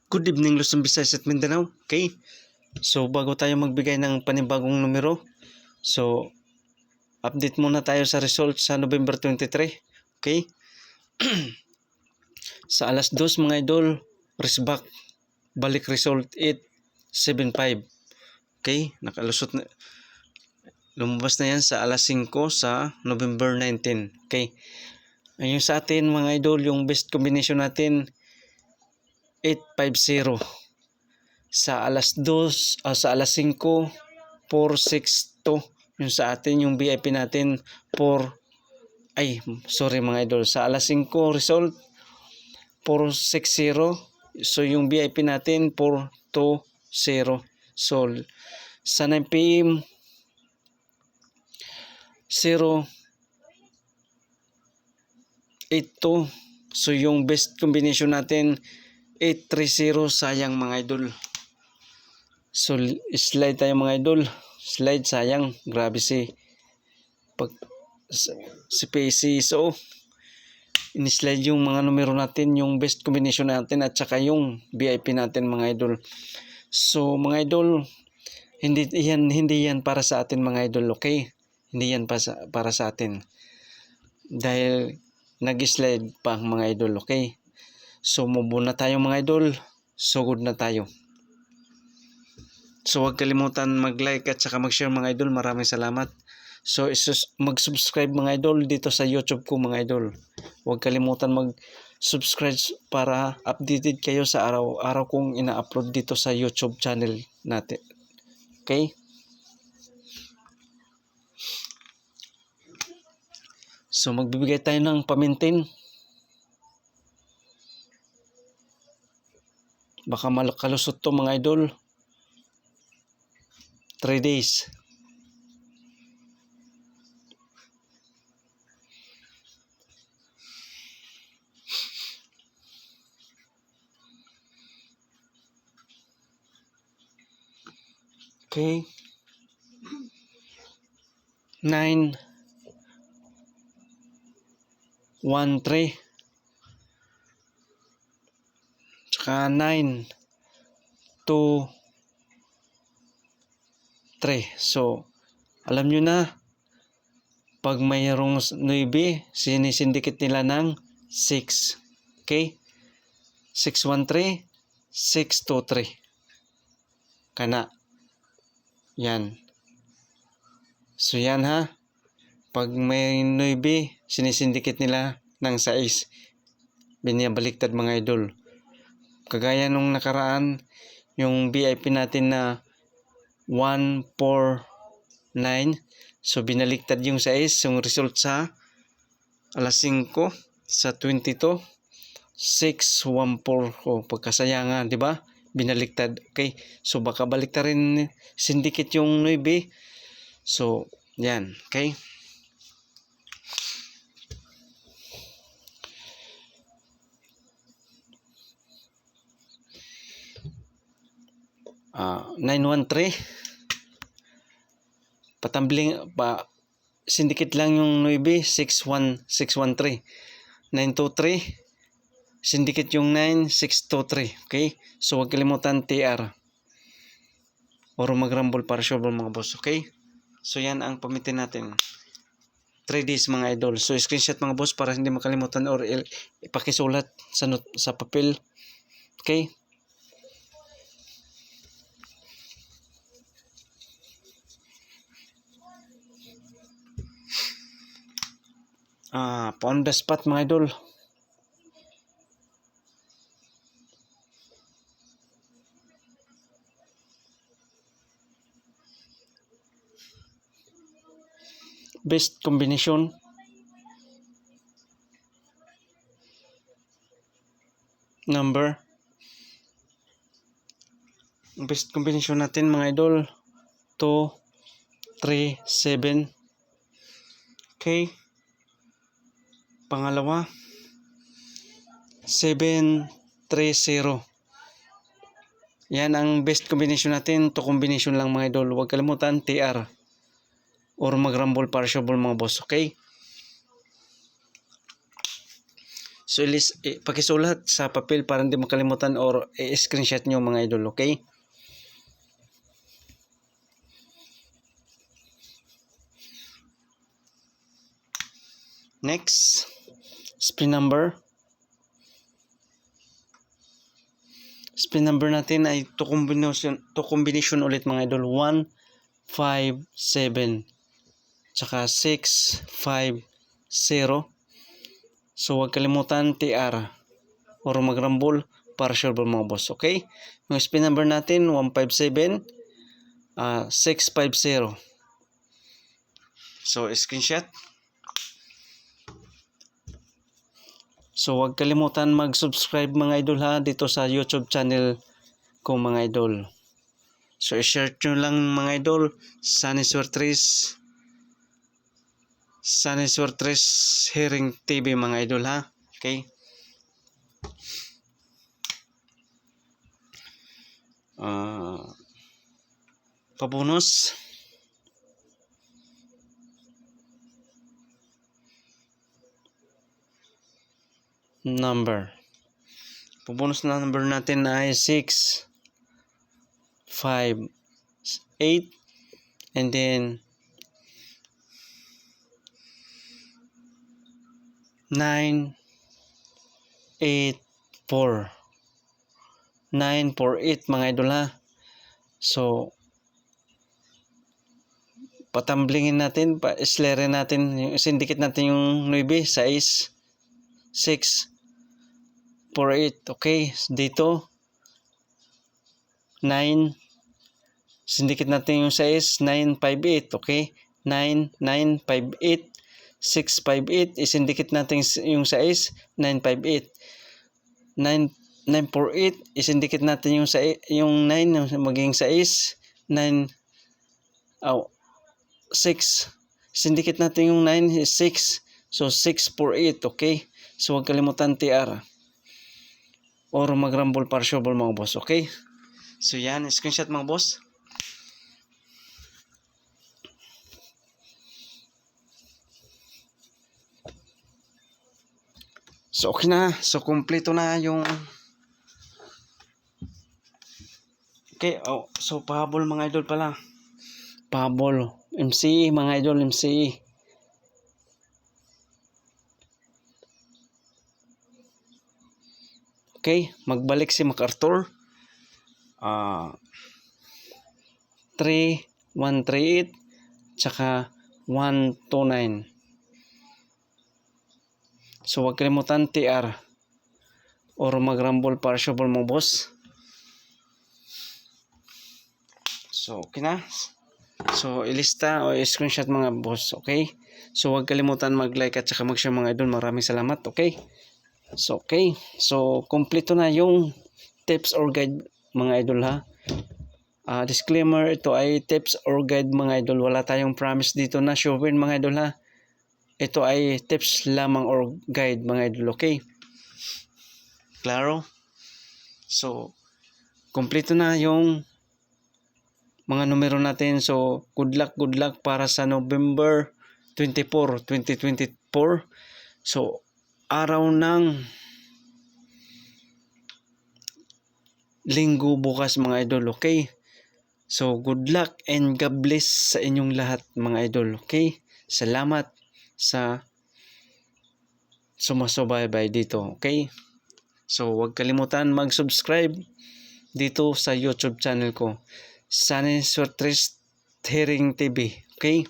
Good evening Luzon, Visayas at Mindanao. Okay? So bago tayo magbigay ng panibagong numero, so update muna tayo sa result sa November 23. Okay? Sa alas 2 mga idol, resback, balik result 875. Okay? Nakalusot na. Lumabas na yan sa alas 5 sa November 19. Okay? Ayun sa atin mga idol, yung best combination natin 850. Sa alas 2, sa alas 5, 462. Yung sa atin, yung VIP natin, sorry mga idol. Sa alas 5, result, 460. So, yung VIP natin, 420. So, sa 9 PM, 082. So, yung best combination natin, 830. Sayang mga idol. So, slide tayo mga idol. Slide, sayang. Grabe si PC. So, in-slide yung mga numero natin, yung best combination natin at saka yung VIP natin mga idol. So, mga idol, hindi yan para sa atin mga idol, okay? Hindi yan para sa atin. Dahil nag-slide pa mga idol, okay? So, move na tayo mga idol. Sugod na tayo. So, huwag kalimutan mag-like at saka mag-share mga idol. Maraming salamat. So, mag-subscribe mga idol dito sa YouTube ko mga idol. Huwag kalimutan mag-subscribe para updated kayo sa araw-araw kong ina-upload dito sa YouTube channel natin. Okay? So, magbibigay tayo ng pamintin. Baka makalusot to mga idol. 3 days. Okay. 9 1 3 tsaka 9 2 3. So, alam nyo na, pag mayroong 9, sinisindikit nila ng 6. Okay? 613, 623. Kana. Yan. So, yan ha. Pag may 9, sinisindikit nila ng 6. Binabaliktad mga idol. Kagaya nung nakaraan, yung VIP natin na 149. So, binaliktad yung 6. Yung result sa alas 5 sa 22. 614. Oh, pagkasayangan, di ba? Binaliktad. Okay. So, baka baliktad rin sindikit yung 9. So, yan. Okay. 913. Patambling pa sindikit lang yung 9, 613. 923. Sindikit yung 9, 623. Okay? So, huwag kalimutan TR. Or mag-rumble para sure mga boss. Okay? So, yan ang pamitin natin. 3 days mga idol. So, screenshot mga boss para hindi makalimutan or ipakisulat sa papel. Okay? On the spot mga idol. Best combination. Number. Best combination natin mga idol. 2, 3, 7. Okay. Pangalawa. 730. Yan ang best combination natin. To combination lang mga idol. Huwag kalimutan TR. Or mag-rumble para sure mga boss. Okay? So pakisulat sa papel para hindi makalimutan or i-screenshot nyo mga idol, okay? Next, spin number. Spin number natin ay to combination ulit mga idol. 1, 5, 7. Tsaka 6, 5, 0. So huwag kalimutan TR or magrambol para sure ball mga boss. Okay? Yung spin number natin 157, 650. So screenshot. So huwag kalimutan mag-subscribe mga idol ha dito sa YouTube channel ko mga idol. So i-share nyo lang mga idol, Sunny Suertres Hearing TV mga idol ha. Okay? Pabonus. Number. Pabonus na number natin ay 6, 5, 8, and then 9, 8, 4. 9, 4, 8 mga idol ha. So, patamblingin natin, islere natin, sindikit natin yung 9, 6, 6, 4, 8. Okay, dito 9, sindikit natin yung 6, 9, 5, 8. Okay, 9, 9, 5, 8, 6, 5, 8. Isindikit natin yung 6, 9, 5, 8. 9, 9, 4, 8. Isindikit natin yung 9, maging 6, 9, 6. Sindikit natin yung 9 is 6. So 6, 4, 8. Okay, so huwag kalimutan TR or magrambol para sure ball mga boss. Okay, so yan, screenshot mga boss. So okay na, so kompleto na yung okay. So pahabol mga idol pala, pahabol MCE mga idol, MCE. Okay, magbalik si MacArthur. 3138 tsaka 129. So huwag kalimutan TR or magrambol para sure ball mga boss. So okay na. So ilista o screenshot mga boss. Okay, so huwag kalimutan mag-like at saka mag-share mga idol. Maraming salamat. Okay, so okay, so kompleto na yung tips or guide mga idol ha. Disclaimer, ito ay tips or guide mga idol. Wala tayong promise dito na sure win mga idol ha. Ito ay tips lamang or guide mga idol. Okay, klaro? So kompleto na yung mga numero natin. So good luck para sa November 24, 2024. So araw ng linggo bukas mga idol. Okay, so good luck and God bless sa inyong lahat mga idol. Okay, salamat sa sumasubaybay dito. Okay, so huwag kalimutan mag-subscribe dito sa YouTube channel ko, Sunny Suertres Hearing TV. Okay,